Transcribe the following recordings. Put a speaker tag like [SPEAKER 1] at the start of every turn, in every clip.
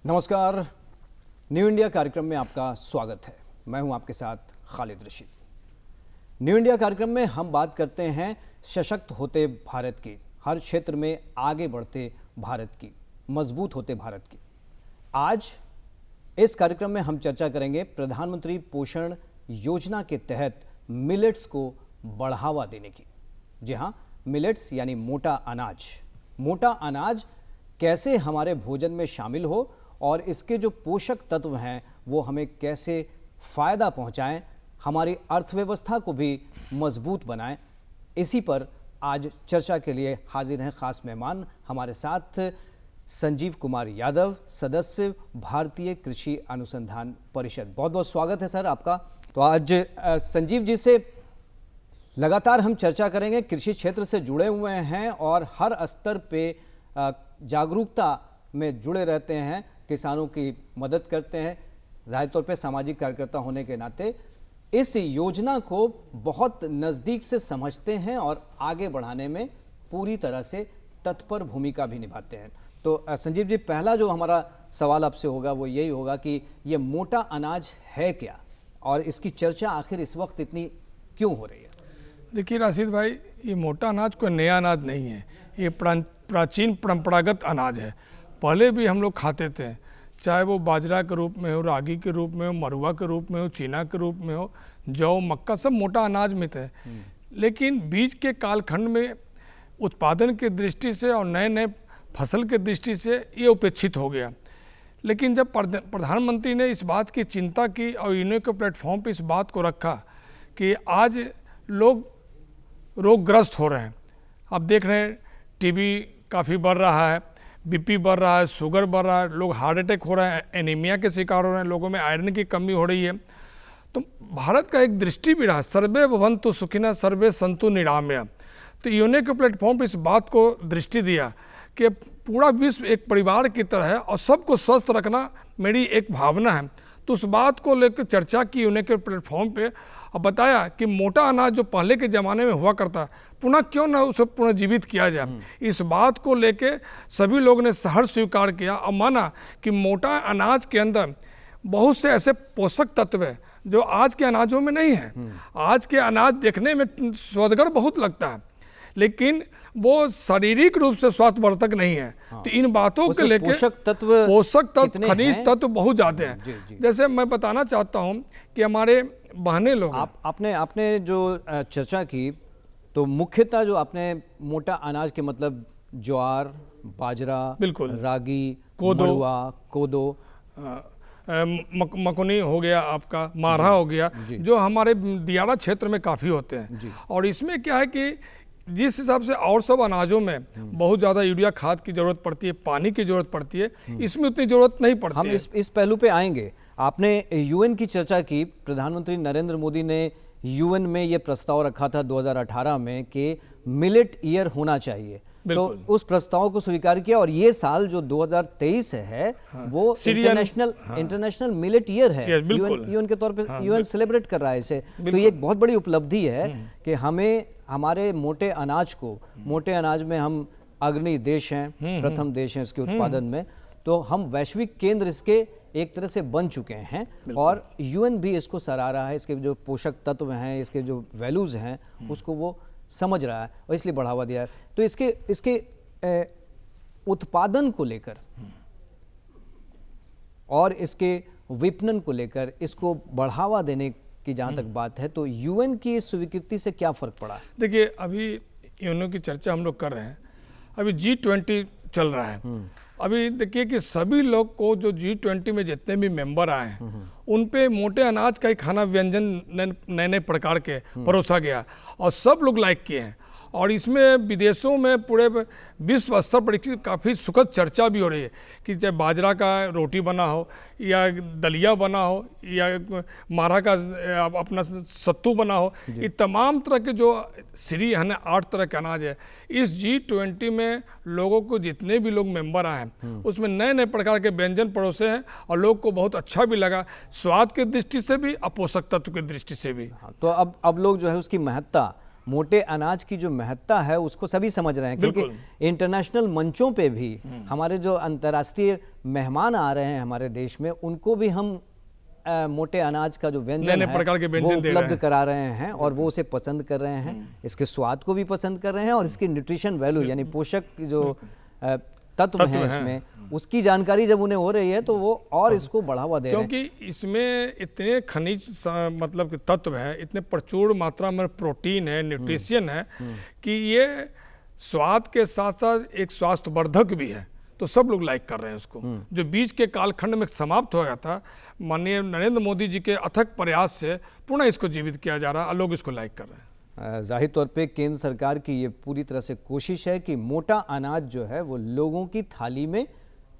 [SPEAKER 1] नमस्कार। New India कार्यक्रम में आपका स्वागत है। मैं हूं आपके साथ खालिद रशीद। न्यू इंडिया कार्यक्रम में हम बात करते हैं सशक्त होते भारत की, हर क्षेत्र में आगे बढ़ते भारत की, मजबूत होते भारत की। आज इस कार्यक्रम में हम चर्चा करेंगे प्रधानमंत्री पोषण योजना के तहत मिलेट्स को बढ़ावा देने की। जी हाँ, मिलेट्स यानी मोटा अनाज। मोटा अनाज कैसे हमारे भोजन में शामिल हो और इसके जो पोषक तत्व हैं वो हमें कैसे फ़ायदा पहुंचाएं, हमारी अर्थव्यवस्था को भी मजबूत बनाएं, इसी पर आज चर्चा के लिए हाजिर हैं खास मेहमान। हमारे साथ संजीव कुमार यादव, सदस्य भारतीय कृषि अनुसंधान परिषद। बहुत बहुत स्वागत है सर आपका। तो आज संजीव जी से लगातार हम चर्चा करेंगे, कृषि क्षेत्र से जुड़े हुए हैं और हर स्तर पे जागरूकता में जुड़े रहते हैं, किसानों की मदद करते हैं, जाहिर तौर पे सामाजिक कार्यकर्ता होने के नाते इस योजना को बहुत नज़दीक से समझते हैं और आगे बढ़ाने में पूरी तरह से तत्पर भूमिका भी निभाते हैं। तो संजीव जी, पहला जो हमारा सवाल आपसे होगा वो यही होगा कि ये मोटा अनाज है क्या और इसकी चर्चा आखिर इस वक्त इतनी क्यों हो रही है?
[SPEAKER 2] देखिए राशिद भाई, ये मोटा अनाज कोई नया अनाज नहीं है, ये प्राचीन परंपरागत अनाज है। पहले भी हम लोग खाते थे, चाहे वो बाजरा के रूप में हो, रागी के रूप में हो, मरुआ के रूप में हो, चीना के रूप में हो, जौ, मक्का, सब मोटा अनाज में थे। लेकिन बीज के कालखंड में उत्पादन की दृष्टि से और नए नए फसल के दृष्टि से ये उपेक्षित हो गया। लेकिन जब प्रधानमंत्री ने इस बात की चिंता की और यूनेस्को के प्लेटफॉर्म पर इस बात को रखा कि आज लोग रोगग्रस्त हो रहे हैं, अब देख रहे हैं टीबी काफ़ी बढ़ रहा है, बीपी बढ़ रहा है, शुगर बढ़ रहा है, लोग हार्ट अटैक हो रहे हैं, एनीमिया के शिकार हो रहे हैं, लोगों में आयरन की कमी हो रही है। तो भारत का एक दृष्टि भी रहा, सर्वे भवन्तु सुखिनः सर्वे सन्तु निरामया। तो यूनेस्को के प्लेटफॉर्म पर इस बात को दृष्टि दिया कि पूरा विश्व एक परिवार की तरह है और सबको स्वस्थ रखना मेरी एक भावना है। तो उस बात को लेकर चर्चा की यूनेस्को के प्लेटफॉर्म पे और बताया कि मोटा अनाज जो पहले के ज़माने में हुआ करता पुनः क्यों ना उसे पुनर्जीवित किया जाए। इस बात को लेके सभी लोगों ने सहर्ष स्वीकार किया और माना कि मोटा अनाज के अंदर बहुत से ऐसे पोषक तत्व हैं जो आज के अनाजों में नहीं है। आज के अनाज देखने में स्वादगर बहुत लगता है, लेकिन वो शारीरिक रूप से स्वास्थ्यवर्धक नहीं है। तो इन बातों के लेके पोषक तत्व खनिज तत्व बहुत ज़्यादा हैं। जैसे मैं बताना चाहता हूँ कि हमारे बहने लोग
[SPEAKER 1] आपने जो चर्चा की तो मुख्यतः जो आपने मोटा अनाज के मतलब ज्वार, बाजरा, बिल्कुल, रागी, मड़ुआ, कोदो,
[SPEAKER 2] मकुनी हो गया, आपका मारहा हो गया, जो हमारे दियारा क्षेत्र में काफ़ी होते हैं। और इसमें क्या है कि जिस हिसाब से और सब अनाजों में बहुत ज़्यादा यूरिया खाद की ज़रूरत पड़ती है, पानी की ज़रूरत पड़ती है, इसमें उतनी ज़रूरत नहीं पड़ती।
[SPEAKER 1] हम इस पहलू पे आएंगे। आपने यूएन की चर्चा की, प्रधानमंत्री नरेंद्र मोदी ने यूएन में ये प्रस्ताव रखा था 2018 में कि मिलेट ईयर होना चाहिए, तो उस प्रस्ताव को स्वीकार किया और ये साल जो 2023 है वो इंटरनेशनल मिलेट ईयर है। यूएन के तौर पे यूएन सेलिब्रेट कर रहा है इसे। तो ये एक बहुत बड़ी उपलब्धि है कि हमें हमारे मोटे अनाज को, मोटे अनाज में हम अग्रणी देश हैं, प्रथम देश हैं इसके उत्पादन में, तो हम वैश्विक केंद्र इसके एक तरह से बन चुके हैं और यूएन भी इसको सराह रहा है। इसके जो पोषक तत्व हैं, इसके जो वैल्यूज हैं उसको वो समझ रहा है और इसलिए बढ़ावा दिया है। तो इसके उत्पादन को लेकर और इसके विपणन को लेकर, इसको बढ़ावा देने की जहाँ तक बात है, तो यूएन की इस स्वीकृति से क्या फर्क पड़ा?
[SPEAKER 2] देखिए, अभी यूएन की चर्चा हम लोग कर रहे हैं, अभी G20 चल रहा है। अभी देखिए कि सभी लोग को जो G20 में जितने भी मेंबर आए हैं उन पे मोटे अनाज का ही खाना व्यंजन नए नए प्रकार के परोसा गया और सब लोग लाइक किए हैं। और इसमें विदेशों में पूरे विश्व स्तर पर काफ़ी सुखद चर्चा भी हो रही है कि चाहे बाजरा का रोटी बना हो या दलिया बना हो या मारा का अपना सत्तू बना हो, ये तमाम तरह के जो श्री है ना 8 तरह के अनाज है, इस G20 में लोगों को जितने भी लोग मेंबर आए हैं उसमें नए नए प्रकार के व्यंजन परोसे हैं और लोग को बहुत अच्छा भी लगा, स्वाद की दृष्टि से भी और पोषक तत्व की दृष्टि से भी।
[SPEAKER 1] तो अब लोग जो है उसकी महत्ता मोटे अनाज की जो महत्ता है उसको सभी समझ रहे हैं, क्योंकि इंटरनेशनल मंचों पे भी हमारे जो अंतर्राष्ट्रीय मेहमान आ रहे हैं हमारे देश में, उनको भी हम मोटे अनाज का जो व्यंजन है वो उपलब्ध करा रहे हैं और वो उसे पसंद कर रहे हैं, इसके स्वाद को भी पसंद कर रहे हैं और इसकी न्यूट्रिशन वैल्यू यानी पोषक जो तत्व हैं इसमें, उसकी जानकारी जब उन्हें हो रही है तो वो और इसको बढ़ावा दे रहे हैं।
[SPEAKER 2] क्योंकि इसमें इतने खनिज मतलब तत्व हैं, इतने प्रचुर मात्रा में प्रोटीन है, न्यूट्रिशन है कि ये स्वाद के साथ साथ एक स्वास्थ्यवर्धक भी है, तो सब लोग लाइक कर रहे हैं उसको। जो बीच के कालखंड में समाप्त हो गया था, माननीय नरेंद्र मोदी जी के अथक प्रयास से पुनः इसको जीवित किया जा रहा है और लोग इसको लाइक कर रहे हैं।
[SPEAKER 1] जाहिर तौर पे केंद्र सरकार की ये पूरी तरह से कोशिश है कि मोटा अनाज जो है वो लोगों की थाली में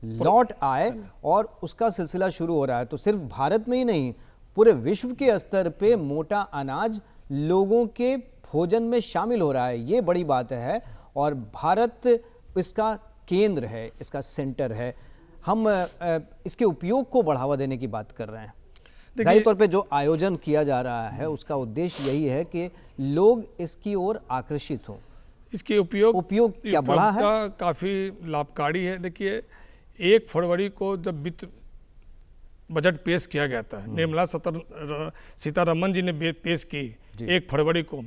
[SPEAKER 1] लौट आए और उसका सिलसिला शुरू हो रहा है। तो सिर्फ भारत में ही नहीं, पूरे विश्व के स्तर पे मोटा अनाज लोगों के भोजन में शामिल हो रहा है, ये बड़ी बात है और भारत इसका केंद्र है, इसका सेंटर है। हम इसके उपयोग को बढ़ावा देने की बात कर रहे हैं। जाहिर तौर पे जो आयोजन किया जा रहा है उसका उद्देश्य यही है कि लोग इसकी ओर आकर्षित हों।
[SPEAKER 2] इसके उपयोग
[SPEAKER 1] क्या बढ़ा है?
[SPEAKER 2] काफ़ी लाभकारी है। देखिए, 1 फरवरी को जब वित्त बजट पेश किया गया था, निर्मला सीतारमन जी ने पेश की 1 फरवरी को,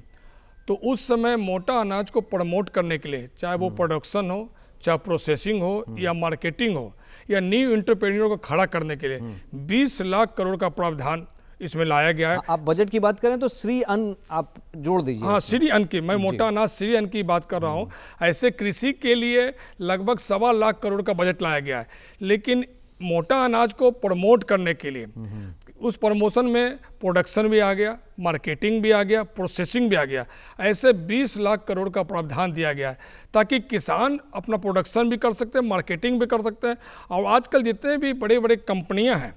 [SPEAKER 2] तो उस समय मोटा अनाज को प्रमोट करने के लिए, चाहे वो प्रोडक्शन हो, चाहे प्रोसेसिंग हो या मार्केटिंग हो या न्यू एंटरप्रेन्योर को खड़ा करने के लिए 20 लाख करोड़ का प्रावधान इसमें लाया गया है।
[SPEAKER 1] आप बजट की बात करें तो श्री अन्न आप जोड़ दीजिए।
[SPEAKER 2] हाँ, श्री अन्न की, मैं मोटा अनाज श्री अन्न की बात कर रहा हूँ। ऐसे कृषि के लिए लगभग 1.25 लाख करोड़ का बजट लाया गया है, लेकिन मोटा अनाज को प्रमोट करने के लिए उस प्रमोशन में प्रोडक्शन भी आ गया, मार्केटिंग भी आ गया, प्रोसेसिंग भी आ गया। ऐसे 20 लाख करोड़ का प्रावधान दिया गया है ताकि किसान अपना प्रोडक्शन भी कर सकते हैं, मार्केटिंग भी कर सकते हैं। और आजकल जितने भी बड़े बड़े कंपनियां हैं,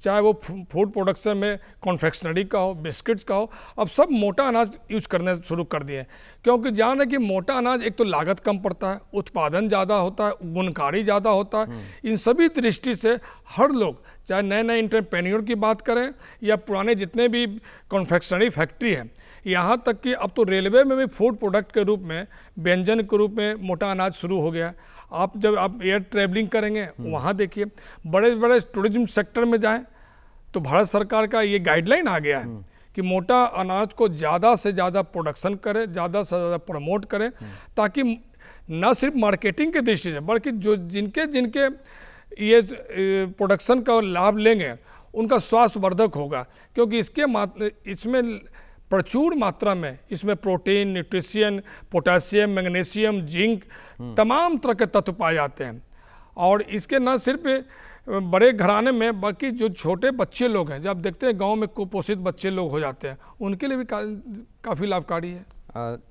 [SPEAKER 2] चाहे वो फूड प्रोडक्शन में कॉन्फेक्शनरी का हो, बिस्किट्स का हो, अब सब मोटा अनाज यूज करने शुरू कर दिए हैं। क्योंकि जान है कि मोटा अनाज एक तो लागत कम पड़ता है, उत्पादन ज़्यादा होता है, गुणकारी ज़्यादा होता है। इन सभी दृष्टि से हर लोग, चाहे नए नए एंटरप्रेन्योर की बात करें या पुराने जितने भी कॉन्फेक्शनरी फैक्ट्री हैं, यहाँ तक कि अब तो रेलवे में भी फूड प्रोडक्ट के रूप में, व्यंजन के रूप में मोटा अनाज शुरू हो गया है। जब आप एयर ट्रैवलिंग करेंगे वहाँ देखिए, बड़े बड़े टूरिज्म सेक्टर में जाएं तो भारत सरकार का ये गाइडलाइन आ गया है कि मोटा अनाज को ज़्यादा से ज़्यादा प्रोडक्शन करें, ज़्यादा से ज़्यादा प्रमोट करें, ताकि न सिर्फ मार्केटिंग के दृष्टि से बल्कि जो जिनके ये प्रोडक्शन का लाभ लेंगे उनका स्वास्थ्यवर्धक होगा। क्योंकि इसमें प्रचुर मात्रा में इसमें protein, nutrition, potassium, magnesium, zinc, तमाम तरह के तत्व पाए जाते हैं। और इसके न सिर्फ बड़े घराने में बल्कि जो छोटे बच्चे लोग हैं, जब आप देखते हैं गांव में कुपोषित बच्चे लोग हो जाते हैं, उनके लिए भी काफ़ी लाभकारी है।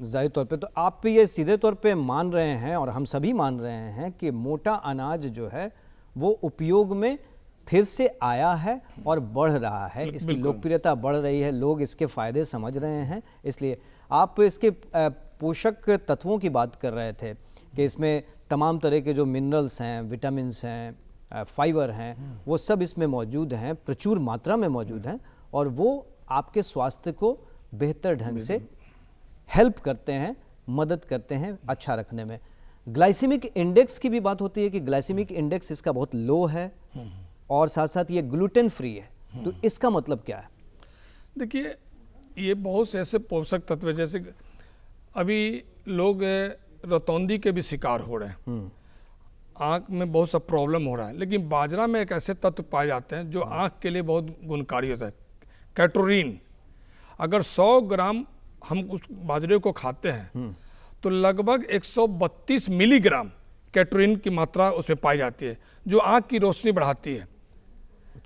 [SPEAKER 1] जाहिर तौर पे तो आप ये सीधे तौर पे मान रहे हैं और हम सभी मान रहे हैं कि मोटा अनाज जो है वो उपयोग में फिर से आया है और बढ़ रहा है, इसकी लोकप्रियता बढ़ रही है, लोग इसके फ़ायदे समझ रहे हैं। इसलिए आप इसके पोषक तत्वों की बात कर रहे थे कि इसमें तमाम तरह के जो मिनरल्स हैं, विटामिन्स हैं, फाइबर हैं, वो सब इसमें मौजूद हैं, प्रचुर मात्रा में मौजूद हैं और वो आपके स्वास्थ्य को बेहतर ढंग से हेल्प करते हैं, मदद करते हैं अच्छा रखने में। ग्लाइसेमिक इंडेक्स की भी बात होती है कि ग्लाइसेमिक इंडेक्स इसका बहुत लो है और साथ साथ ये ग्लूटेन फ्री है, तो इसका मतलब क्या है?
[SPEAKER 2] देखिए, ये बहुत से ऐसे पोषक तत्व है, जैसे अभी लोग रतौंधी के भी शिकार हो रहे हैं, आँख में बहुत सा प्रॉब्लम हो रहा है, लेकिन बाजरा में एक ऐसे तत्व पाए जाते हैं जो आँख के लिए बहुत गुणकारी होता है, कैटोरिन। अगर 100 ग्राम हम उस बाजरे को खाते हैं तो लगभग 132 मिलीग्राम कैटोरिन की मात्रा उसमें पाई जाती है, जो आँख की रोशनी बढ़ाती है।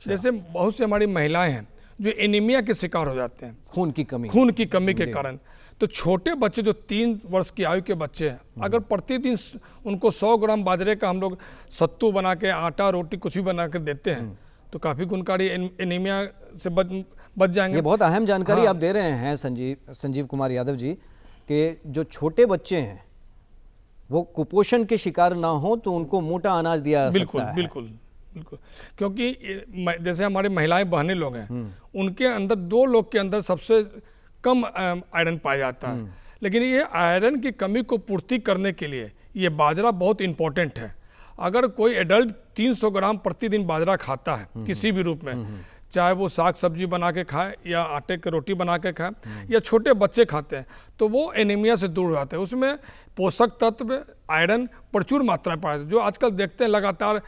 [SPEAKER 2] जैसे बहुत सी हमारी महिलाएं हैं जो एनीमिया के शिकार हो जाते हैं, खून की कमी के कारण, तो छोटे बच्चे जो 3 वर्ष की आयु के बच्चे हैं, अगर प्रतिदिन उनको 100 ग्राम बाजरे का हम लोग सत्तू बना के, आटा, रोटी कुछ भी बना के देते हैं तो काफ़ी गुणकारी एनीमिया से बच जाएंगे।
[SPEAKER 1] ये बहुत अहम जानकारी आप दे रहे हैं संजीव कुमार यादव जी, कि जो छोटे बच्चे हैं वो कुपोषण के शिकार ना हो तो उनको मोटा अनाज दिया जा सकता है।
[SPEAKER 2] बिल्कुल। क्योंकि जैसे हमारे महिलाएं बहनें लोग हैं, उनके अंदर 2 लोग के अंदर सबसे कम आयरन पाया जाता है, लेकिन ये आयरन की कमी को पूर्ति करने के लिए ये बाजरा बहुत इम्पोर्टेंट है। अगर कोई एडल्ट 300 ग्राम प्रतिदिन बाजरा खाता है किसी भी रूप में, चाहे वो साग सब्जी बना के खाए या आटे की रोटी बना के खाए या छोटे बच्चे खाते हैं, तो वो एनीमिया से दूर हो जाते हैं। उसमें पोषक तत्व आयरन प्रचुर मात्रा में पाया जाता है। जो आजकल देखते हैं लगातार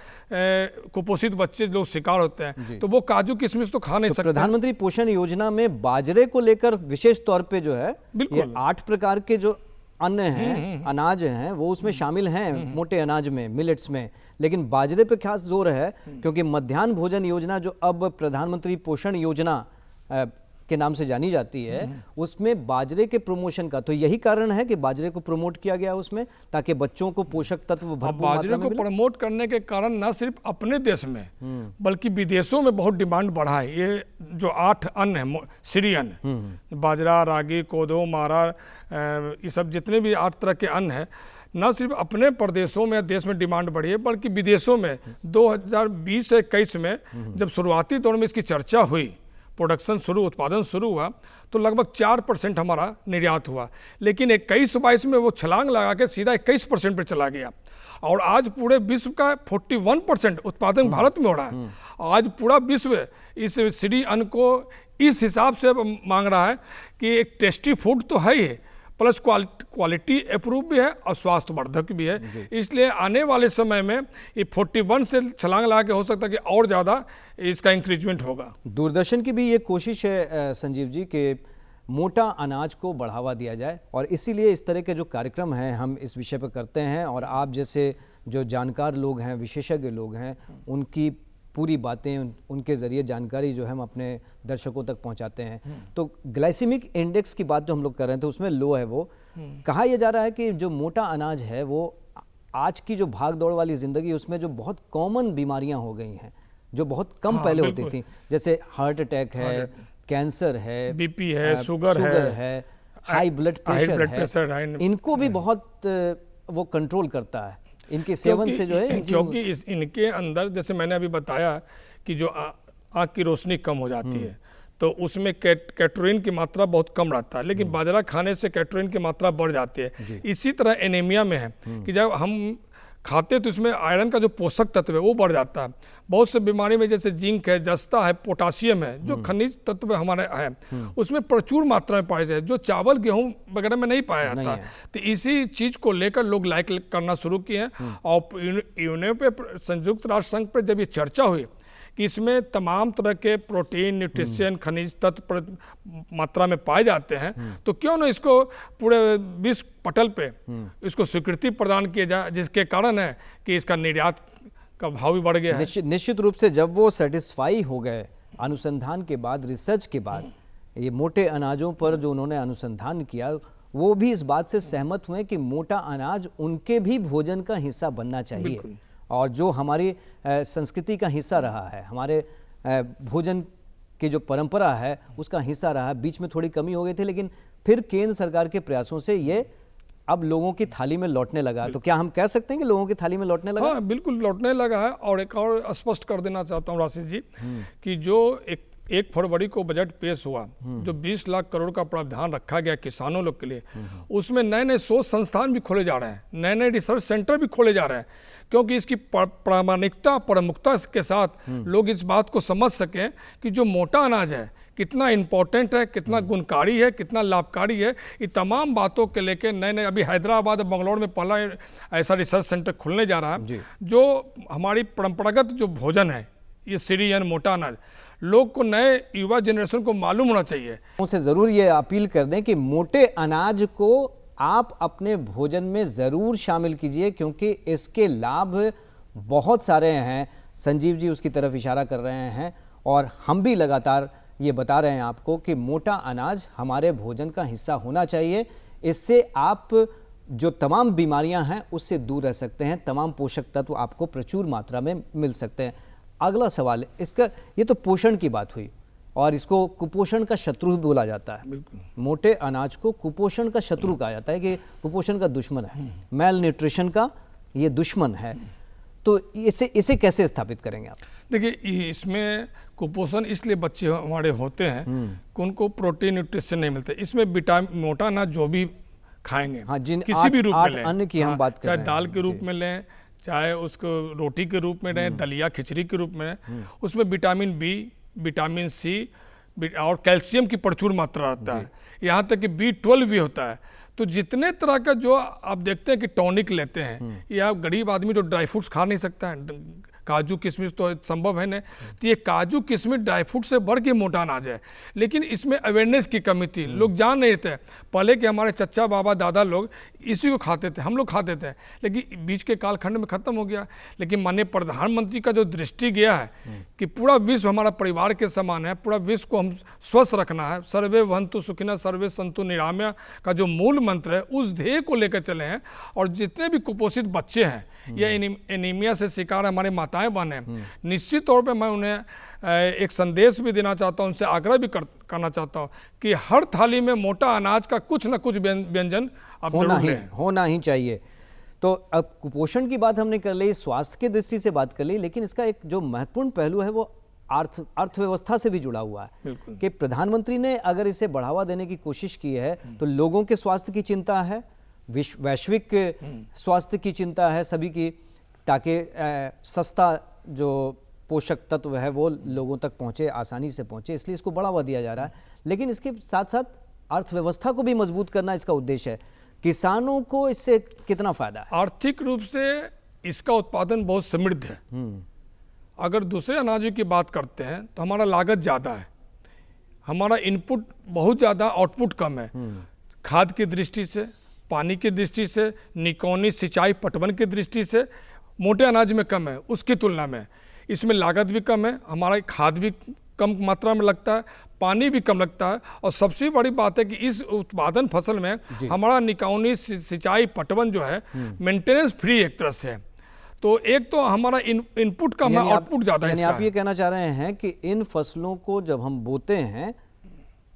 [SPEAKER 2] कुपोषित बच्चे लोग शिकार होते हैं, तो वो काजू किशमिश तो खा नहीं सकते।
[SPEAKER 1] प्रधानमंत्री पोषण योजना में बाजरे को लेकर विशेष तौर पे जो है ये 8 प्रकार के जो अन्न हैं, अनाज हैं, वो उसमें शामिल हैं मोटे अनाज में, मिलेट्स में, लेकिन बाजरे पे खास जोर है क्योंकि मध्याह्न भोजन योजना जो अब प्रधानमंत्री पोषण योजना के नाम से जानी जाती है, उसमें बाजरे के प्रमोशन का, तो यही कारण है कि बाजरे को प्रमोट किया गया उसमें, ताकि बच्चों को पोषक तत्व भरपूर मात्रा में
[SPEAKER 2] बाजरे को प्रमोट करने के कारण न सिर्फ अपने देश में बल्कि विदेशों में बहुत डिमांड बढ़ा है। ये जो 8 अन्न है, श्री अन्न, बाजरा, रागी, कोदो, मारा, ये सब जितने भी 8 तरह के अन्न है, न सिर्फ अपने प्रदेशों में देश में डिमांड बढ़ी है बल्कि विदेशों में 2020 से 21 में जब शुरुआती दौर में इसकी चर्चा हुई, प्रोडक्शन उत्पादन शुरू हुआ, तो लगभग 4% हमारा निर्यात हुआ। लेकिन 21-22 में वो छलांग लगा के सीधा 21% पर चला गया और आज पूरे विश्व का 41% उत्पादन भारत में हो रहा है। आज पूरा विश्व इस श्री अन्न को इस हिसाब से मांग रहा है कि एक टेस्टी फूड तो है ही, प्लस क्वालिटी अप्रूव भी है और स्वास्थ्यवर्धक भी है। इसलिए आने वाले समय में ये 41 से छलांग लगा के हो सकता है कि और ज़्यादा इसका इंक्रीजमेंट होगा।
[SPEAKER 1] दूरदर्शन की भी ये कोशिश है संजीव जी कि मोटा अनाज को बढ़ावा दिया जाए, और इसीलिए इस तरह के जो कार्यक्रम हैं हम इस विषय पर करते हैं, और आप जैसे जो जानकार लोग हैं, विशेषज्ञ लोग हैं, उनकी पूरी बातें, उनके ज़रिए जानकारी जो है हम अपने दर्शकों तक पहुंचाते हैं। तो ग्लाइसेमिक इंडेक्स की बात जो हम लोग कर रहे थे उसमें लो है। वो कहा यह जा रहा है कि जो मोटा अनाज है वो आज की जो भाग दौड़ वाली ज़िंदगी, उसमें जो बहुत कॉमन बीमारियां हो गई हैं जो बहुत कम पहले होती थी, जैसे हार्ट अटैक है, कैंसर है,
[SPEAKER 2] बीपी है, शुगर है,
[SPEAKER 1] हाई ब्लड प्रेशर है, इनको भी बहुत वो कंट्रोल करता है इनके सेवन से जो है।
[SPEAKER 2] क्योंकि इनके अंदर, जैसे मैंने अभी बताया कि जो आँख की रोशनी कम हो जाती है, तो उसमें कैटोरिन की मात्रा बहुत कम रहता है, लेकिन बाजरा खाने से कैटोरिन की मात्रा बढ़ जाती है। इसी तरह एनीमिया में है कि जब हम खाते तो इसमें आयरन का जो पोषक तत्व है वो बढ़ जाता है। बहुत से बीमारी में जैसे जिंक है, जस्ता है, पोटासियम है, जो खनिज तत्व हमारे है, उसमें प्रचुर मात्रा में पाया जाए, जो चावल गेहूं वगैरह में नहीं पाया जाता। तो इसी चीज़ को लेकर लोग लाइक करना शुरू किए हैं। और यूनेप पे, संयुक्त राष्ट्र संघ पर जब ये चर्चा हुई कि इसमें तमाम तरह के प्रोटीन, न्यूट्रिशन, खनिज तत्व मात्रा में पाए जाते हैं, तो क्यों ना इसको पूरे विश्व पटल पे इसको स्वीकृति प्रदान किया जाए, जिसके कारण है कि इसका निर्यात का भाव भी बढ़ गया है।
[SPEAKER 1] निश्चित रूप से जब वो सेटिस्फाई हो गए अनुसंधान के बाद, रिसर्च के बाद, ये मोटे अनाजों पर जो उन्होंने अनुसंधान किया, वो भी इस बात से सहमत हुए कि मोटा अनाज उनके भी भोजन का हिस्सा बनना चाहिए, और जो हमारी संस्कृति का हिस्सा रहा है, हमारे भोजन की जो परंपरा है उसका हिस्सा रहा है। बीच में थोड़ी कमी हो गई थी, लेकिन फिर केंद्र सरकार के प्रयासों से ये अब लोगों की थाली में लौटने लगा। तो क्या हम कह सकते हैं कि लोगों की थाली में लौटने लगा?
[SPEAKER 2] हाँ, बिल्कुल लौटने लगा है। और एक और स्पष्ट कर देना चाहता हूँ राशि जी कि जो 1 फरवरी को बजट पेश हुआ, जो 20 लाख करोड़ का प्रावधान रखा गया किसानों लोग के लिए, उसमें नए नए शोध संस्थान भी खोले जा रहे हैं, नए नए रिसर्च सेंटर भी खोले जा रहे हैं, क्योंकि इसकी प्रामाणिकता, प्रमुखता के साथ लोग इस बात को समझ सकें कि जो मोटा अनाज है कितना इम्पोर्टेंट है, कितना गुणकारी है, कितना लाभकारी है। ये तमाम बातों के लेके नए नए, अभी हैदराबाद और बंगलौर में पहला ऐसा रिसर्च सेंटर खुलने जा रहा है, जो हमारी परंपरागत जो भोजन है, ये श्री अन्न, मोटा अनाज, लोग को, नए युवा जनरेशन को मालूम होना चाहिए।
[SPEAKER 1] उनसे ज़रूर ये अपील कर दें कि मोटे अनाज को आप अपने भोजन में ज़रूर शामिल कीजिए, क्योंकि इसके लाभ बहुत सारे हैं। संजीव जी उसकी तरफ इशारा कर रहे हैं, और हम भी लगातार ये बता रहे हैं आपको कि मोटा अनाज हमारे भोजन का हिस्सा होना चाहिए। इससे आप जो तमाम बीमारियां हैं उससे दूर रह सकते हैं, तमाम पोषक तत्व आपको प्रचुर मात्रा में मिल सकते हैं। अगला सवाल इसका, ये तो पोषण की बात हुई, और इसको कुपोषण का शत्रु भी बोला जाता है। मोटे अनाज को कुपोषण का शत्रु कहा जाता है कि कुपोषण का दुश्मन है, मेल न्यूट्रिशन का ये दुश्मन है। तो इसे कैसे स्थापित करेंगे आप?
[SPEAKER 2] देखिए, इसमें कुपोषण इसलिए बच्चे हमारे होते हैं कि उनको प्रोटीन, न्यूट्रिशन नहीं मिलते। इसमें विटामिन, मोटा अनाज जो भी खाएंगे।
[SPEAKER 1] हाँ, जिन
[SPEAKER 2] किसी भी रूप में
[SPEAKER 1] 8
[SPEAKER 2] लें,
[SPEAKER 1] अन्न की हम बात कर
[SPEAKER 2] चाहे
[SPEAKER 1] रहे हैं।
[SPEAKER 2] दाल के रूप में लें, चाहे उसको रोटी के रूप में लें, दलिया खिचड़ी के रूप में लें, उसमें विटामिन बी, विटामिन सी और कैल्शियम की प्रचुर मात्रा रहता है। यहाँ तक कि B12 भी होता है। तो जितने तरह का जो आप देखते हैं कि टॉनिक लेते हैं, या गरीब आदमी जो ड्राई फ्रूट्स खा नहीं सकता है, काजू किशमिश तो संभव है नहीं, तो ये काजू किशमिश ड्राई फ्रूट से बढ़ के मोटा अनाज है। लेकिन इसमें अवेयरनेस की कमी थी, लोग जान नहीं थे। पहले के हमारे चचा बाबा दादा लोग इसी को खाते थे, हम लोग खाते थे, लेकिन बीच के कालखंड में खत्म हो गया। लेकिन माननीय प्रधानमंत्री का जो दृष्टि गया है कि पूरा विश्व हमारा परिवार के समान है, पूरा विश्व को हम स्वस्थ रखना है, सर्वे भवन्तु सुखिनः सर्वे सन्तु निरामया का जो मूल मंत्र है, उस ध्येय को लेकर चले हैं। और जितने भी कुपोषित बच्चे हैं या एनीमिया से शिकार हमारे माताएं बहनें, निश्चित तौर पे मैं उन्हें एक संदेश भी देना चाहता हूं, उनसे आग्रह भी करना चाहता हूं कि हर थाली में मोटा अनाज का कुछ ना कुछ व्यंजन आप जरूर लें।
[SPEAKER 1] होना ही चाहिए। तो अब कुपोषण की बात हमने कर ली, स्वास्थ्य की दृष्टि से बात कर ली, लेकिन इसका एक जो महत्वपूर्ण पहलू है वो अर्थव्यवस्था से भी जुड़ा हुआ है कि प्रधानमंत्री ने अगर इसे बढ़ावा देने की कोशिश की है तो लोगों के स्वास्थ्य की चिंता है, वैश्विक स्वास्थ्य की चिंता है सभी की, ताकि सस्ता जो पोषक तत्व है वो लोगों तक पहुंचे, आसानी से पहुंचे, इसलिए इसको बढ़ावा दिया जा रहा है। लेकिन इसके साथ साथ अर्थव्यवस्था को भी मजबूत करना इसका उद्देश्य है। किसानों को इससे कितना फायदा है?
[SPEAKER 2] आर्थिक रूप से इसका उत्पादन बहुत समृद्ध है। अगर दूसरे अनाजों की बात करते हैं तो हमारा लागत ज़्यादा है, हमारा इनपुट बहुत ज़्यादा, आउटपुट कम है। खाद की दृष्टि से, पानी की दृष्टि से, निकौनी सिंचाई पटवन की दृष्टि से मोटे अनाज में कम है। उसकी तुलना में इसमें लागत भी कम है, हमारा खाद भी कम मात्रा में लगता है, पानी भी कम लगता है, और सबसे बड़ी बात है कि इस उत्पादन फसल में हमारा निकौनी सिंचाई पटवन जो है मेंटेनेंस फ्री एक तरह से है। तो एक तो हमारा इनपुट कम है, आउटपुट ज़्यादा है।
[SPEAKER 1] यानी आप ये कहना चाह रहे हैं कि इन फसलों को जब हम बोते हैं,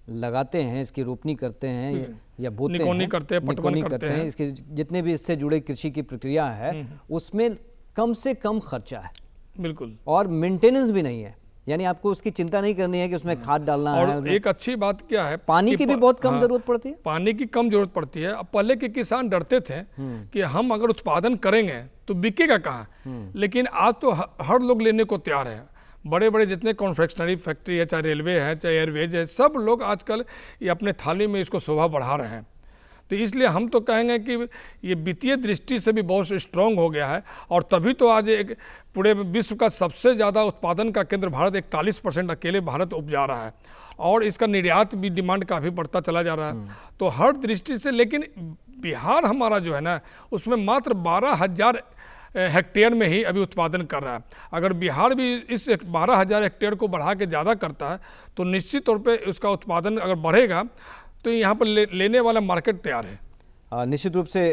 [SPEAKER 1] लगाते हैं, इसकी रोपनी करते हैं या बोते हैं,
[SPEAKER 2] निकौनी करते हैं, पटवन करते हैं,
[SPEAKER 1] इसके जितने भी इससे जुड़े कृषि की प्रक्रिया है उसमें कम से कम खर्चा है,
[SPEAKER 2] बिल्कुल,
[SPEAKER 1] और मेंटेनेंस भी नहीं है। यानी आपको उसकी चिंता नहीं करनी है कि उसमें खाद डालना है।
[SPEAKER 2] और एक अच्छी बात क्या है,
[SPEAKER 1] पानी की भी बहुत कम जरूरत पड़ती है।
[SPEAKER 2] पानी की कम जरूरत पड़ती है। अब पहले के किसान डरते थे कि हम अगर उत्पादन करेंगे तो बिकेगा कहाँ, लेकिन आज तो हर लोग लेने को तैयार है। बड़े बड़े जितने कॉन्फेक्शनरी फैक्ट्री है, चाहे रेलवे है, चाहे एयरवेज है, सब लोग आजकल ये अपने थाली में इसको शोभा बढ़ा रहे हैं। तो इसलिए हम तो कहेंगे कि ये वित्तीय दृष्टि से भी बहुत स्ट्रॉन्ग हो गया है, और तभी तो आज एक पूरे विश्व का सबसे ज़्यादा उत्पादन का केंद्र भारत, 41% अकेले भारत उपजा रहा है, और इसका निर्यात भी डिमांड काफ़ी बढ़ता चला जा रहा है। तो हर दृष्टि से, लेकिन बिहार हमारा जो है ना, उसमें मात्र 12,000 हेक्टेयर में ही अभी उत्पादन कर रहा है। अगर बिहार भी इस 12,000 हेक्टेयर को बढ़ा के ज़्यादा करता है तो निश्चित तौर पे उसका उत्पादन अगर बढ़ेगा तो यहाँ पर लेने वाला मार्केट तैयार है।
[SPEAKER 1] निश्चित रूप से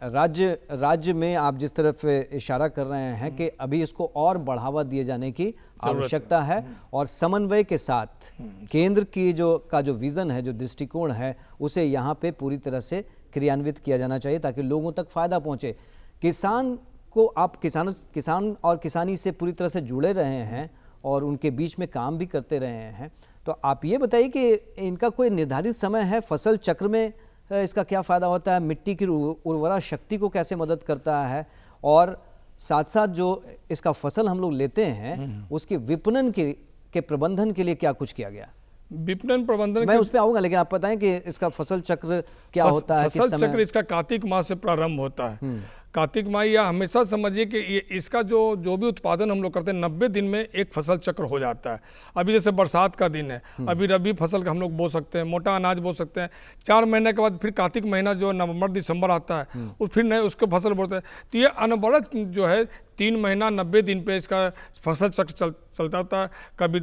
[SPEAKER 1] राज्य में आप जिस तरफ इशारा कर रहे हैं कि अभी इसको और बढ़ावा दिए जाने की आवश्यकता है, और समन्वय के साथ केंद्र की जो विज़न है, जो दृष्टिकोण है, उसे यहाँ पे पूरी तरह से क्रियान्वित किया जाना चाहिए ताकि लोगों तक फ़ायदा पहुँचे। किसान को आप किसान और किसानी से पूरी तरह से जुड़े रहे हैं और उनके बीच में काम भी करते रहे हैं, तो आप ये बताइए कि इनका कोई निर्धारित समय है? फसल चक्र में इसका क्या फ़ायदा होता है? मिट्टी की उर्वरा शक्ति को कैसे मदद करता है? और साथ साथ जो इसका फसल हम लोग लेते हैं उसके विपणन के प्रबंधन के लिए क्या कुछ किया गया?
[SPEAKER 2] विपणन प्रबंधन
[SPEAKER 1] मैं उस पर आऊँगा, लेकिन आप बताएं कि इसका फसल चक्र क्या होता है?
[SPEAKER 2] फसल चक्र इसका कार्तिक माह से प्रारंभ होता है। कार्तिक माह, या हमेशा समझिए कि ये इसका जो भी उत्पादन हम लोग करते हैं 90 दिन में एक फसल चक्र हो जाता है। अभी जैसे बरसात का दिन है, अभी रबी फसल का हम लोग बो सकते हैं, मोटा अनाज बो सकते हैं। 4 महीने के बाद फिर कार्तिक महीना जो नवंबर दिसंबर आता है, वो फिर नए उसके फसल बोते हैं। तो ये अनवरत जो है 3 महीना 90 दिन पे इसका फसल चक्र चलता था। कभी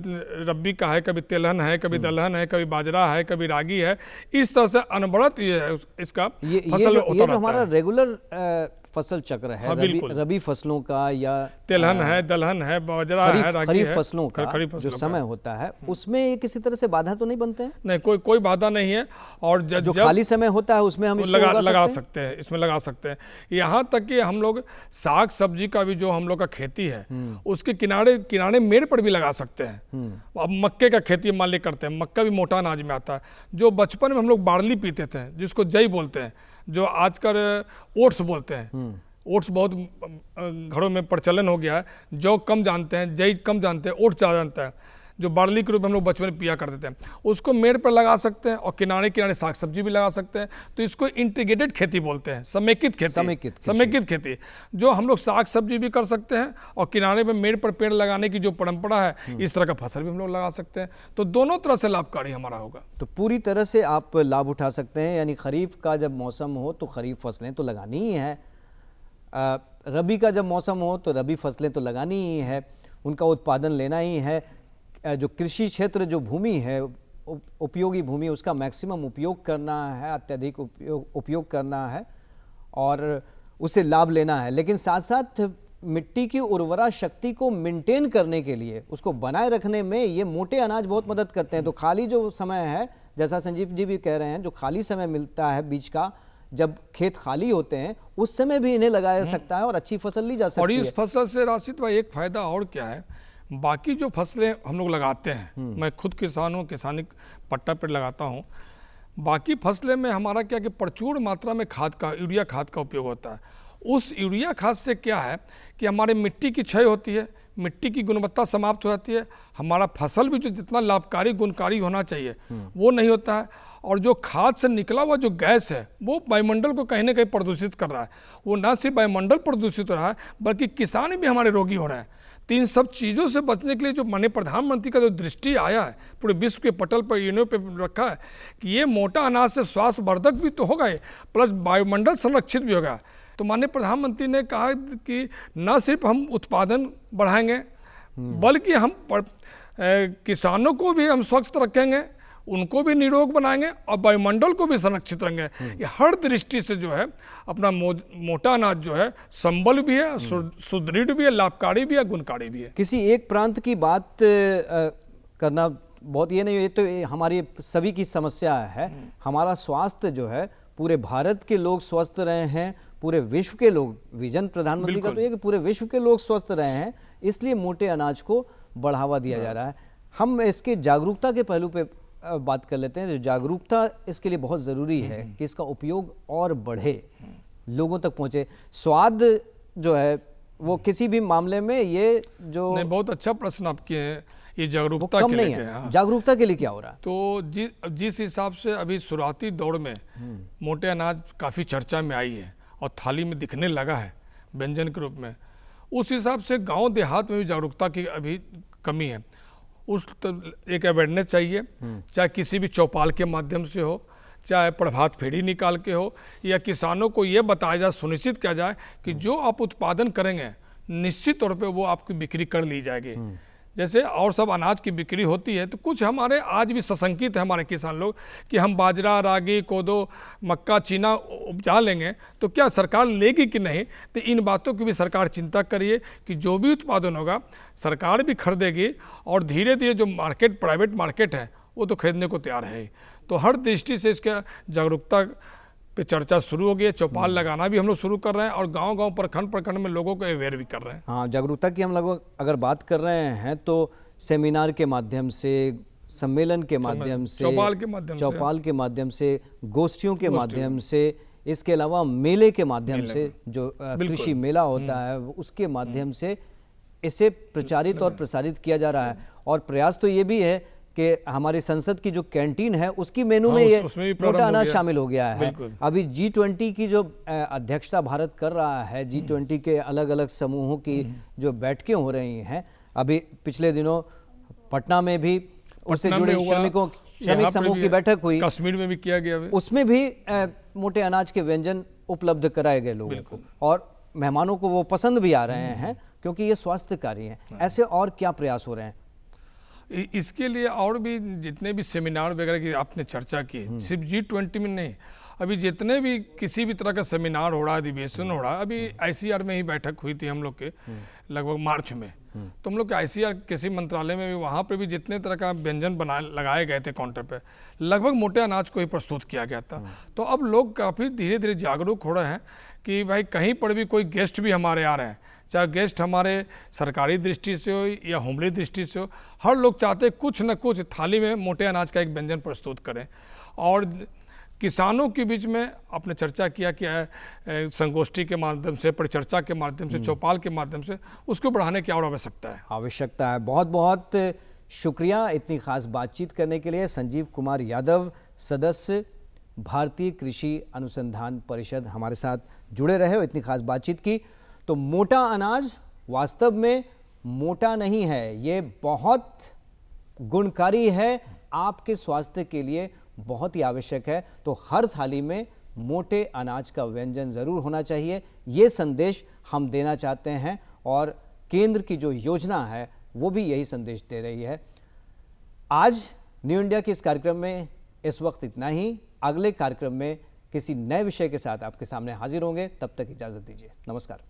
[SPEAKER 2] रबी का है, कभी तिलहन है, कभी दलहन है, कभी बाजरा है, कभी रागी है। इस तरह से अनवरत ये इसका फसल होता
[SPEAKER 1] ये जो हमारा रेगुलर फसल चक्र है, रबी फसलों का या
[SPEAKER 2] तिलहन है, दलहन है, बाजरा है, रागी
[SPEAKER 1] खरीफ
[SPEAKER 2] है,
[SPEAKER 1] फसलों का जो समय होता है उसमें ये किसी तरह से बाधा तो नहीं बनते हैं?
[SPEAKER 2] नहीं, कोई बाधा नहीं है। और
[SPEAKER 1] जो खाली समय होता है उसमें हम इसको
[SPEAKER 2] लगा सकते हैं, इसमें लगा सकते हैं। यहाँ तक कि हम लोग साग सब्जी का भी जो हम लोग का खेती है उसके किनारे मेड़ पर भी लगा सकते हैं। अब मक्के का खेती मान ली करते हैं, मक्का भी मोटा अनाज में आता है। जो बचपन में हम लोग बार्ली पीते थे, जिसको जई बोलते हैं, जो आजकल ओट्स बोलते हैं, ओट्स बहुत घरों में प्रचलन हो गया है। जौ कम जानते हैं, जई कम जानते हैं, ओट्स ज़्यादा जानते हैं। जो बार्ली के रूप में हम लोग बचपन में पिया करते थे, उसको मेड़ पर लगा सकते हैं और किनारे किनारे साग सब्जी भी लगा सकते हैं। तो इसको इंटीग्रेटेड खेती बोलते हैं, समेकित खेती, जो हम लोग साग सब्जी भी कर सकते हैं और किनारे में मेड़ पर पेड़ लगाने की जो परंपरा है, इस तरह का फसल भी हम लोग लगा सकते हैं। तो दोनों तरह से लाभकारी हमारा होगा।
[SPEAKER 1] तो पूरी तरह से आप लाभ उठा सकते हैं, यानी खरीफ का जब मौसम हो तो खरीफ फसलें तो लगानी ही है, रबी का जब मौसम हो तो रबी फसलें तो लगानी ही है, उनका उत्पादन लेना ही है। जो कृषि क्षेत्र जो भूमि है, उपयोगी भूमि, उसका मैक्सिमम उपयोग करना है, अत्यधिक उपयोग करना है और उसे लाभ लेना है। लेकिन साथ साथ मिट्टी की उर्वरा शक्ति को मेंटेन करने के लिए, उसको बनाए रखने में ये मोटे अनाज बहुत मदद करते हैं। तो खाली जो समय है, जैसा संजीव जी भी कह रहे हैं, जो खाली समय मिलता है बीच का, जब खेत खाली होते हैं, उस समय भी इन्हें लगाया जा सकता है और अच्छी फसल ली जा सकती है।
[SPEAKER 2] और इस फसल से राशिद भाई एक फायदा और क्या है, बाकी जो फसलें हम लोग लगाते हैं, मैं खुद किसान हूँ, किसानी पट्टा पर लगाता हूँ। बाकी फसलें में हमारा क्या कि प्रचुर मात्रा में खाद का, यूरिया खाद का उपयोग होता है। उस यूरिया खाद से क्या है कि हमारे मिट्टी की क्षय होती है, मिट्टी की गुणवत्ता समाप्त हो जाती है, हमारा फसल भी जो जितना लाभकारी गुणकारी होना चाहिए वो नहीं होता है। और जो खाद से निकला हुआ जो गैस है, वो वायुमंडल को कहीं ना कहीं प्रदूषित कर रहा है। वो ना सिर्फ वायुमंडल प्रदूषित हो रहा है, बल्कि किसान भी हमारे रोगी हो रहे हैं। तो इन सब चीज़ों से बचने के लिए जो माननीय प्रधानमंत्री का जो दृष्टि आया है, पूरे विश्व के पटल पर यूएनओ पे रखा है कि ये मोटा अनाज से स्वास्थ्यवर्धक भी तो होगा, प्लस वायुमंडल संरक्षित भी होगा। तो माननीय प्रधानमंत्री ने कहा कि न सिर्फ हम उत्पादन बढ़ाएंगे, बल्कि हम किसानों को भी हम स्वस्थ रखेंगे, उनको भी निरोग बनाएंगे और वायुमंडल को भी संरक्षित रहेंगे। ये हर दृष्टि से जो है अपना मोटा अनाज जो है संबल भी है, सुदृढ़ भी है, लाभकारी भी है, गुणकारी भी है।
[SPEAKER 1] किसी एक प्रांत की बात करना बहुत ये नहीं, ये तो हमारी सभी की समस्या है। हमारा स्वास्थ्य जो है, पूरे भारत के लोग स्वस्थ रहे हैं, पूरे विश्व के लोग, विजन प्रधानमंत्री का तो ये कि पूरे विश्व के लोग स्वस्थ रहे हैं, इसलिए मोटे अनाज को बढ़ावा दिया जा रहा है। हम इसके जागरूकता के पहलू पे बात कर लेते हैं। जो जागरूकता इसके लिए बहुत ज़रूरी है कि इसका उपयोग और बढ़े, लोगों तक पहुँचे। स्वाद जो है वो किसी भी मामले में ये जो
[SPEAKER 2] नहीं, बहुत अच्छा प्रश्न आप किए हैं। ये जागरूकता
[SPEAKER 1] कम
[SPEAKER 2] के
[SPEAKER 1] नहीं
[SPEAKER 2] लिए
[SPEAKER 1] है।
[SPEAKER 2] हाँ।
[SPEAKER 1] जागरूकता के लिए क्या हो रहा है?
[SPEAKER 2] तो जिस हिसाब से अभी शुरुआती दौर में मोटे अनाज काफ़ी चर्चा में आई है और थाली में दिखने लगा है व्यंजन के रूप में, उस हिसाब से गांव देहात में भी जागरूकता की अभी कमी है। एक अवेयरनेस चाहिए, चाहे किसी भी चौपाल के माध्यम से हो, चाहे प्रभात फेरी निकाल के हो, या किसानों को ये बताया जाए, सुनिश्चित किया जाए कि जो आप उत्पादन करेंगे निश्चित तौर पे वो आपकी बिक्री कर ली जाएगी। जैसे और सब अनाज की बिक्री होती है, तो कुछ हमारे आज भी सशंकित है हमारे किसान लोग कि हम बाजरा, रागी, कोदो, मक्का, चीना उपजा लेंगे तो क्या सरकार लेगी कि नहीं। तो इन बातों की भी सरकार चिंता करिए कि जो भी उत्पादन होगा सरकार भी खरीदेगी और धीरे धीरे जो मार्केट, प्राइवेट मार्केट है, वो तो खरीदने को तैयार है। तो हर दृष्टि से इसका जागरूकता पे चर्चा शुरू हो गई है। चौपाल लगाना भी हम लोग शुरू कर रहे हैं और गांव-गांव, प्रखंड में लोगों को अवेयर भी कर रहे हैं।
[SPEAKER 1] हाँ, जागरूकता की हम लोग अगर बात कर रहे हैं तो सेमिनार के माध्यम से, सम्मेलन के माध्यम से, चौपाल के माध्यम से, गोष्ठियों के माध्यम से, इसके अलावा मेले के माध्यम से, जो कृषि मेला होता है उसके माध्यम से इसे प्रचारित और प्रसारित किया जा रहा है। और प्रयास तो ये भी है कि हमारी संसद की जो कैंटीन है उसकी मेनू में ये मोटा अनाज शामिल हो गया है। अभी G20 की जो अध्यक्षता भारत कर रहा है, G20 के अलग अलग समूहों की जो बैठकें हो रही हैं, अभी पिछले दिनों पटना में भी उससे जुड़े श्रमिक समूह की बैठक हुई,
[SPEAKER 2] कश्मीर में भी किया गया,
[SPEAKER 1] उसमें भी मोटे अनाज के व्यंजन उपलब्ध कराए गए लोगों को और मेहमानों को वो पसंद भी आ रहे हैं क्योंकि ये स्वास्थ्यकारी हैं। ऐसे और क्या प्रयास हो रहे हैं?
[SPEAKER 2] इसके लिए और भी जितने भी सेमिनार वगैरह की आपने चर्चा की, सिर्फ G20 में नहीं, अभी जितने भी किसी भी तरह का सेमिनार हो रहा है, अधिवेशन हो रहा है, अभी ICR में ही बैठक हुई थी हम लोग के लगभग मार्च में। तो हम लोग के ICR कृषि मंत्रालय में भी, वहाँ पे भी जितने तरह का व्यंजन लगाए गए थे काउंटर पे, लगभग मोटे अनाज को ही प्रस्तुत किया गया था। तो अब लोग काफ़ी धीरे धीरे जागरूक हो रहे हैं कि भाई कहीं पर भी कोई गेस्ट भी हमारे आ रहे हैं, चाहे गेस्ट हमारे सरकारी दृष्टि से हो या होमली दृष्टि से हो, हर लोग चाहते कुछ न कुछ थाली में मोटे अनाज का एक व्यंजन प्रस्तुत करें। और किसानों के बीच में आपने चर्चा किया कि संगोष्ठी के माध्यम से, परिचर्चा के माध्यम से, चौपाल के माध्यम से उसको बढ़ाने की और आवश्यकता है।
[SPEAKER 1] आवश्यकता है। बहुत बहुत शुक्रिया इतनी खास बातचीत करने के लिए। संजीव कुमार यादव, सदस्य भारतीय कृषि अनुसंधान परिषद, हमारे साथ जुड़े रहे हो, इतनी खास बातचीत की। तो मोटा अनाज वास्तव में मोटा नहीं है, ये बहुत गुणकारी है, आपके स्वास्थ्य के लिए बहुत ही आवश्यक है। तो हर थाली में मोटे अनाज का व्यंजन ज़रूर होना चाहिए, ये संदेश हम देना चाहते हैं और केंद्र की जो योजना है वो भी यही संदेश दे रही है। आज न्यू इंडिया के इस कार्यक्रम में इस वक्त इतना ही। अगले कार्यक्रम में किसी नए विषय के साथ आपके सामने हाजिर होंगे, तब तक इजाज़त दीजिए। नमस्कार।